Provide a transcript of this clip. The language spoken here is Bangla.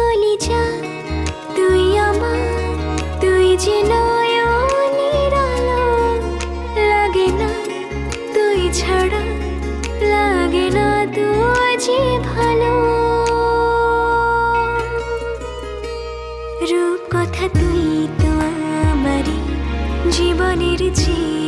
কলিজা তুই আমার, তুই যে নয়নের আলো। লাগে না তুই ছাড়া, লাগে না তুই যে ভালো। রূপ কথা তুই তো আমারই জীবনের চেয়ে